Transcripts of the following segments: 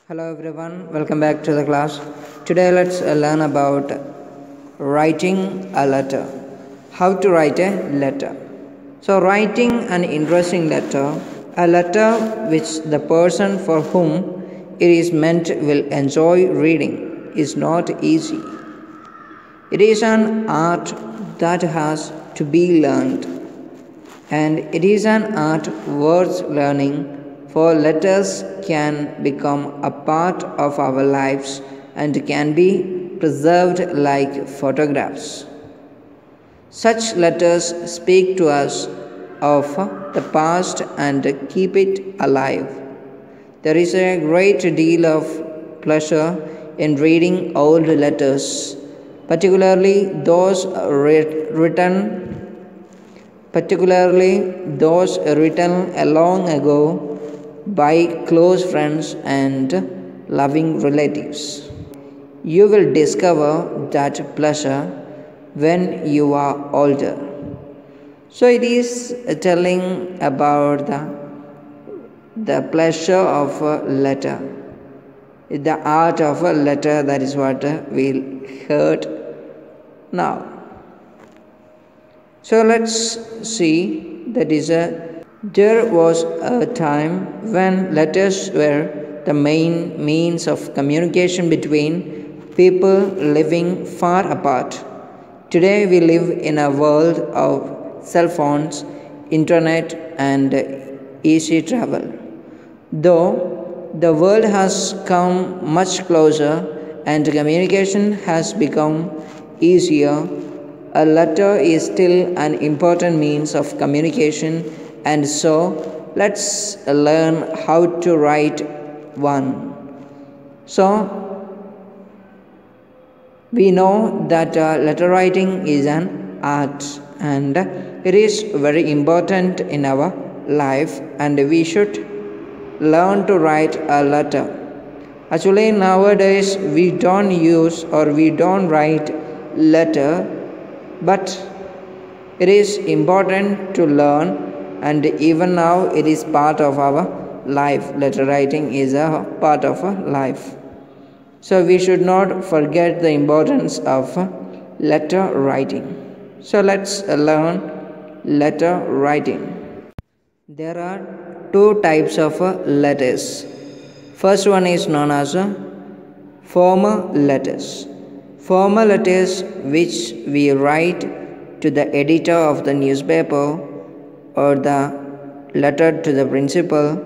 Hello everyone, welcome back to the class. Today let's learn about writing a letter. How to write a letter. So writing an interesting letter, a letter which the person for whom it is meant will enjoy reading, is not easy. It is an art that has to be learned, and it is an art worth learning, for letters can become a part of our lives and can be preserved like photographs. Such letters speak to us of the past and keep it alive. There is a great deal of pleasure in reading old letters, particularly those written long ago by close friends and loving relatives. You will discover that pleasure when you are older. So it is telling about the pleasure of a letter, the art of a letter. That is what we'll heard now. So let's see there was a time when letters were the main means of communication between people living far apart. Today we live in a world of cell phones, internet, and easy travel. Though the world has come much closer and communication has become easier, a letter is still an important means of communication, and so let's learn how to write one. So, we know that letter writing is an art and it is very important in our life, and we should learn to write a letter. Actually, nowadays we don't use or we don't write letter, but it is important to learn, and even now it is part of our life. Letter writing is a part of our life. So we should not forget the importance of letter writing. So let's learn letter writing. There are two types of letters. First one is known as formal letters. Formal letters which we write to the editor of the newspaper, or the letter to the principal,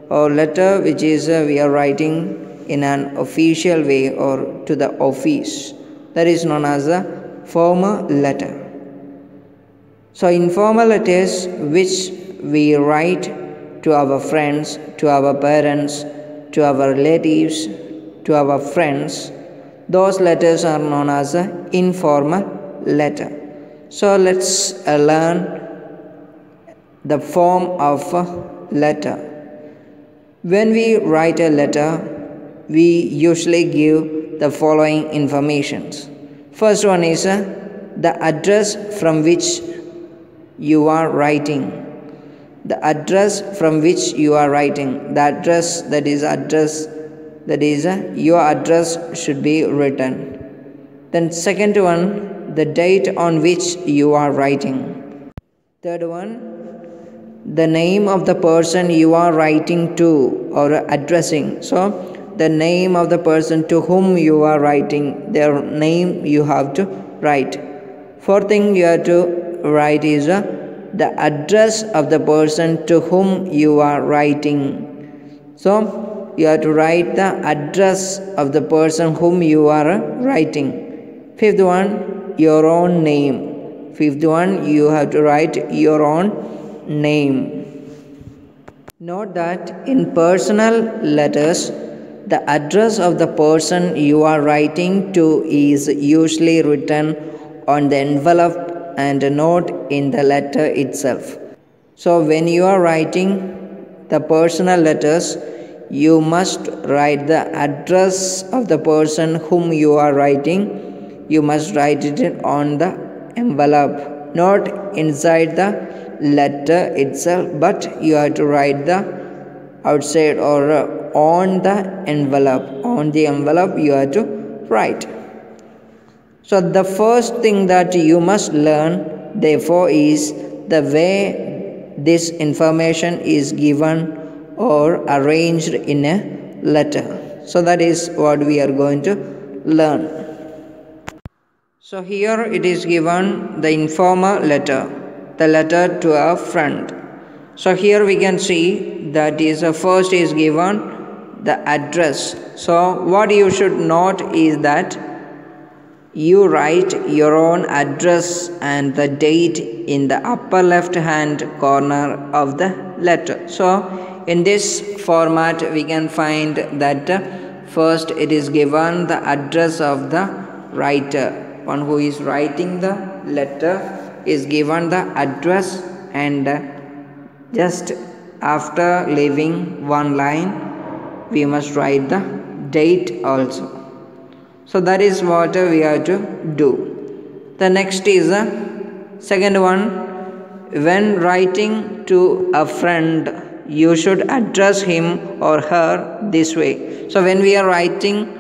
or letter which is we are writing in an official way or to the office. That is known as a formal letter. So informal letters which we write to our friends, to our parents, to our relatives, to our friends, those letters are known as an informal letter. So let's learn the form of a letter. When we write a letter, we usually give the following informations. First one is the address from which you are writing. The address from which you are writing. The address that is your address should be written. Then second one, the date on which you are writing. Third one, the name of the person you are writing to or addressing. So the name of the person to whom you are writing, their name you have to write. Fourth thing you have to write is the address of the person to whom you are writing. So you have to write the address of the person whom you are writing. Fifth one, your own name. Fifth one, you have to write your own name. Note that in personal letters, the address of the person you are writing to is usually written on the envelope and not in the letter itself. So when you are writing the personal letters, you must write the address of the person whom you are writing. You must write it on the envelope, not inside the letter itself, but you have to write the outside or on the envelope. On the envelope you have to write. So the first thing that you must learn, therefore, is the way this information is given or arranged in a letter. So that is what we are going to learn. So here it is given the informal letter, the letter to a friend. So here we can see that is first is given the address. So what you should note is that you write your own address and the date in the upper left hand corner of the letter. So in this format we can find that first it is given the address of the writer. One who is writing the letter is given the address, and just after leaving one line we must write the date also. So that is what we have to do. The next is the second one. When writing to a friend, you should address him or her this way. So when we are writing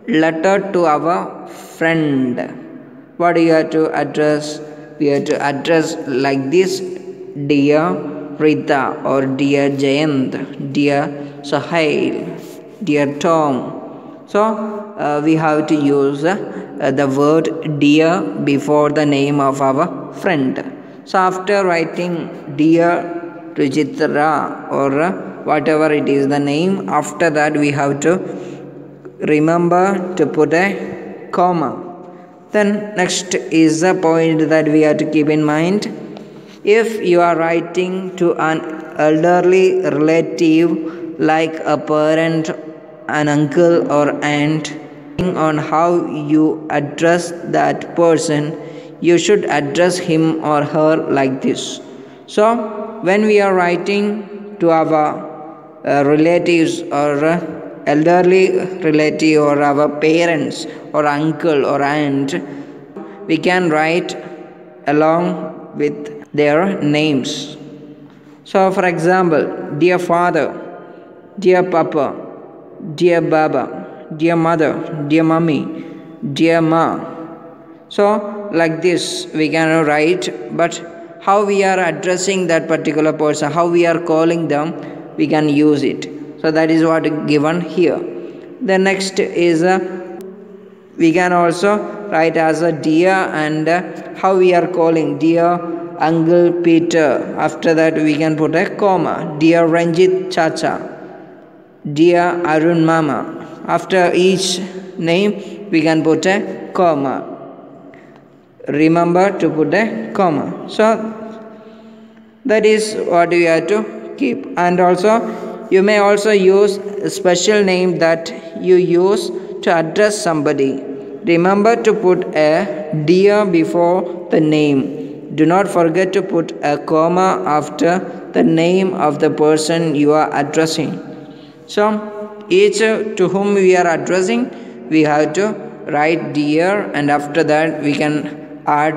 letter to our friend, what do you have to address? We have to address like this: Dear Rita, or Dear Jayant, Dear Sahil, Dear Tom. So we have to use the word dear before the name of our friend. So after writing Dear Rujitra or whatever it is the name, after that we have to remember to put a comma. Then next is the point that we have to keep in mind. If you are writing to an elderly relative like a parent, an uncle or aunt, on how you address that person, you should address him or her like this. So when we are writing to our relatives or elderly relative or our parents or uncle or aunt, we can write along with their names. So for example, dear father, dear papa, dear baba, dear mother, dear mummy, dear ma. So like this we can write, but how we are addressing that particular person, how we are calling them, we can use it. So that is what given here. The next is we can also write as a dear, and how we are calling dear Uncle Peter. After that we can put a comma. Dear Ranjit Chacha, dear Arun Mama. After each name we can put a comma. Remember to put a comma. So that is what we have to keep. And also you may also use a special name that you use to address somebody. Remember to put a dear before the name. Do not forget to put a comma after the name of the person you are addressing. So each to whom we are addressing, we have to write dear, and after that we can add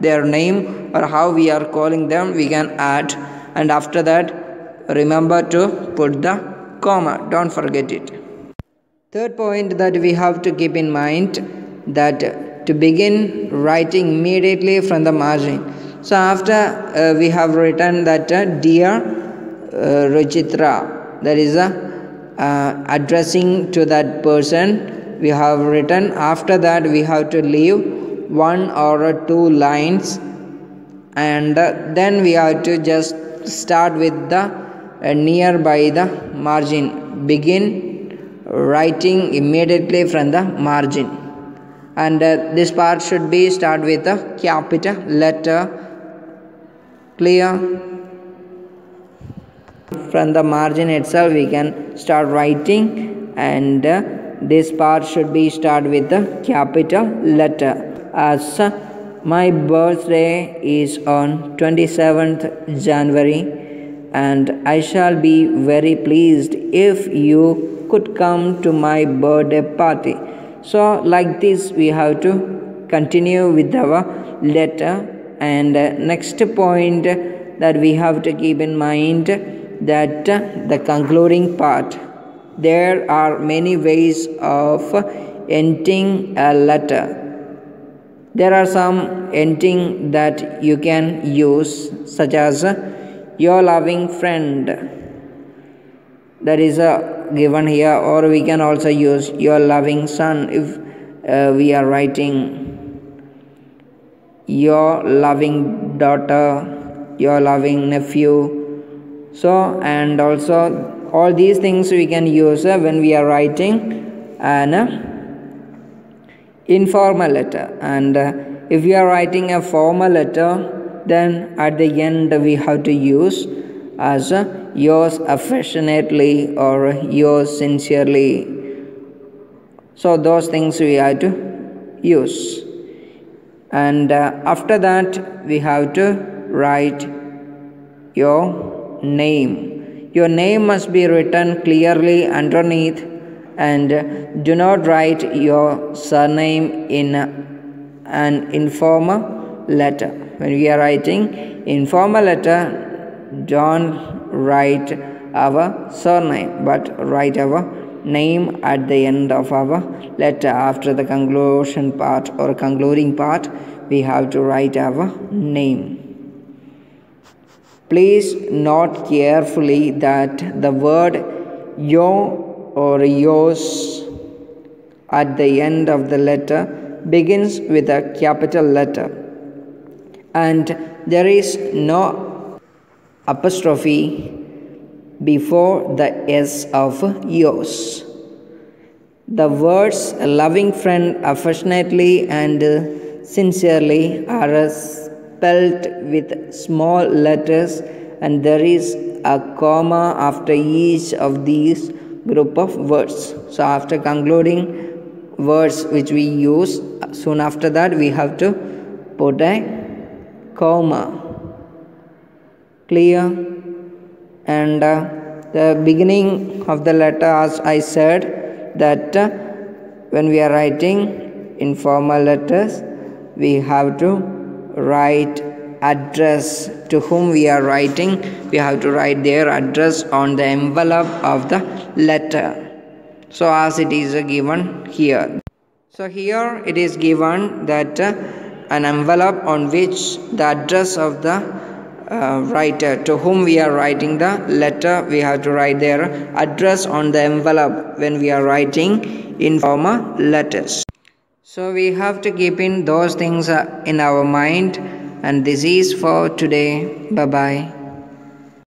their name or how we are calling them, we can add, and after that remember to put the comma. Don't forget it. Third point that we have to keep in mind, that to begin writing immediately from the margin. So after we have written that dear Ruchitra, that is addressing to that person, we have written. After that we have to leave one or two lines, and then we have to just start with the nearby the margin. Begin writing immediately from the margin, and this part should be start with a capital letter. Clear? From the margin itself we can start writing, and this part should be start with the capital letter. As my birthday is on 27th January, and I shall be very pleased if you could come to my birthday party. So like this we have to continue with our letter. And next point that we have to keep in mind, that the concluding part. there are many ways of ending a letter. There are some ending that you can use, such as your loving friend, that is given here, or we can also use your loving son if we are writing your loving daughter, your loving nephew. So, and also all these things we can use when we are writing an informal letter. And if we are writing a formal letter, then at the end we have to use as yours affectionately or yours sincerely. So those things we have to use. And after that we have to write your name. Your name must be written clearly underneath, and do not write your surname in an informal letter. When we are writing informal letter, don't write our surname, but write our name at the end of our letter. After the conclusion part or concluding part, we have to write our name. Please note carefully that the word yo or yours at the end of the letter begins with a capital letter, and there is no apostrophe before the S of yours. The words loving friend, affectionately, and sincerely are spelt with small letters, and there is a comma after each of these group of words. So after concluding words which we use, soon after that we have to put a comma. Clear? And the beginning of the letter, as I said, that when we are writing informal letters, we have to write address to whom we are writing. We have to write their address on the envelope of the letter. So as it is given here. So here it is given that an envelope on which the address of the writer to whom we are writing the letter, we have to write their address on the envelope when we are writing informal letters. So we have to keep in those things in our mind. And this is for today. Bye bye.